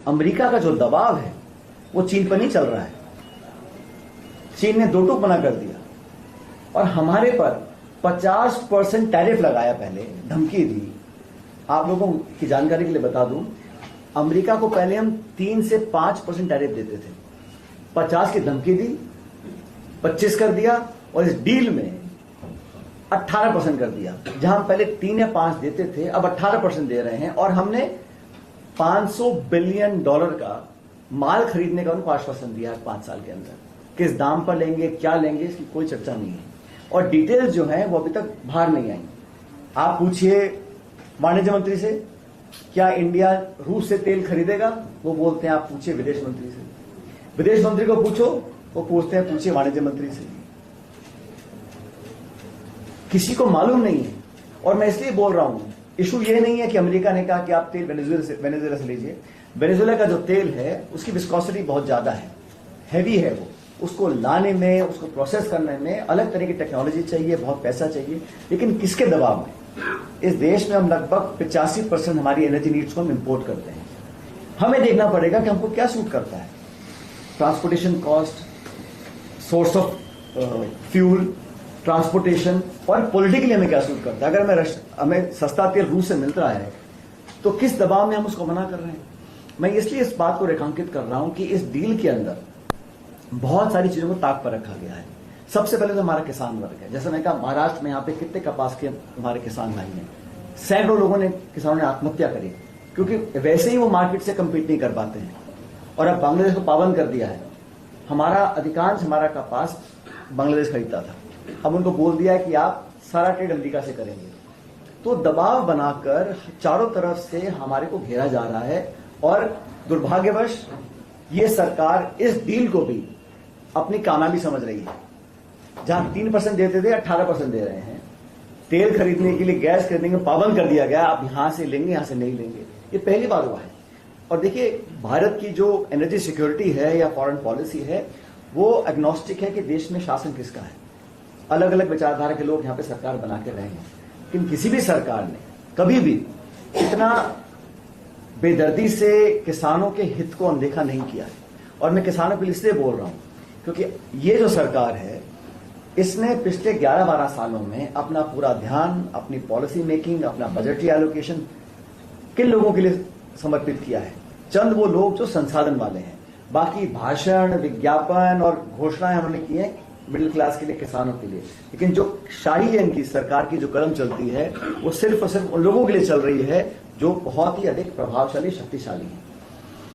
America का जो दबाव है वो चीन पर नहीं चल रहा है। चीन ने दो टूक मना कर दिया और हमारे पर 50% टैरिफ लगाया, पहले धमकी दी। आप लोगों की जानकारी के लिए बता दूं, अमेरिका को पहले हम 3 से 5% टैरिफ देते थे, 50 की धमकी दी, 25 कर दिया और इस डील में 18% कर दिया। जहां हम पहले 3 या 5 देते थे, अब 18% दे रहे हैं और हमने $500 बिलियन का माल खरीदने का उनको आश्वासन दिया है 5 साल के अंदर। किस दाम पर लेंगे, क्या लेंगे, इसकी कोई चर्चा नहीं है और डिटेल्स जो है वो अभी तक बाहर नहीं आई। आप पूछिए वाणिज्य मंत्री से, क्या इंडिया रूस से तेल खरीदेगा, वो बोलते हैं आप पूछिए विदेश मंत्री से। विदेश मंत्री को पूछो, वो पूछते हैं पूछिए वाणिज्य मंत्री से। किसी को मालूम नहीं है और मैं इसलिए बोल रहा हूं, इशू ये नहीं है कि अमेरिका ने कहा कि आप तेल वेनेजुएला से लीजिए। वेनेजुएला का जो तेल है उसकी विस्कोसिटी बहुत ज्यादा है, हैवी है वो, उसको लाने में, उसको प्रोसेस करने में अलग तरह की टेक्नोलॉजी चाहिए, बहुत पैसा चाहिए। लेकिन किसके दबाव में? इस देश में हम लगभग 85% हमारी एनर्जी नीड्स को हम इंपोर्ट करते हैं। हमें देखना पड़ेगा कि हमको क्या सूट करता है, transportation cost, source of fuel, transportation और पॉलिटिकली हमें क्या सूट करता है। अगर हमें सस्ता तेल रूस से मिल रहा है तो किस दबाव में हम उसको मना कर रहे हैं। मैं इसलिए इस बात को रेखांकित कर रहा हूं कि इस डील के अंदर बहुत सारी चीजों को ताक पर रखा गया है। सबसे पहले तो हमारा किसान वर्ग है। जैसे मैंने कहा, महाराष्ट्र में यहाँ पे कितने कपास के हमारे किसान भाई हैं, सैकड़ों लोगों ने, किसानों ने आत्महत्या करी क्योंकि वैसे ही वो मार्केट से कम्पीट नहीं कर पाते हैं। और अब बांग्लादेश को पाबंद कर दिया है। हमारा कपास बांग्लादेश खरीदता था, अब उनको बोल दिया है कि आप सारा ट्रेड अमेरिका से करेंगे। तो दबाव बनाकर चारों तरफ से हमारे को घेरा जा रहा है और दुर्भाग्यवश ये सरकार इस डील को भी अपनी कामयाबी समझ रही है। जहां 3% देते थे 18% दे रहे हैं। तेल खरीदने के लिए, गैस खरीदने के लिए पाबंद कर दिया गया, आप यहां से लेंगे, यहां से नहीं लेंगे। ये पहली बार हुआ है। और देखिए, भारत की जो एनर्जी सिक्योरिटी है या फॉरेन पॉलिसी है वो एग्नोस्टिक है कि देश में शासन किसका है। अलग अलग विचारधारा के लोग यहां पे सरकार बना के रहे हैं, लेकिन किसी भी सरकार ने कभी भी इतना बेदर्दी से किसानों के हित को अनदेखा नहीं किया है। और मैं किसानों के लिए इसलिए बोल रहा हूं क्योंकि ये जो सरकार है, इसने पिछले 11-12 सालों में अपना पूरा ध्यान, अपनी पॉलिसी मेकिंग, अपना बजटरी एलोकेशन किन लोगों के लिए समर्पित किया है? चंद वो लोग जो संसाधन वाले हैं। बाकी भाषण, विज्ञापन और घोषणाएं हमने की हैं मिडिल क्लास के लिए, किसानों के लिए। लेकिन जो शाही है इनकी सरकार की, जो कदम चलती है, वो सिर्फ और सिर्फ उन लोगों के लिए चल रही है जो बहुत ही अधिक प्रभावशाली, शक्तिशाली है।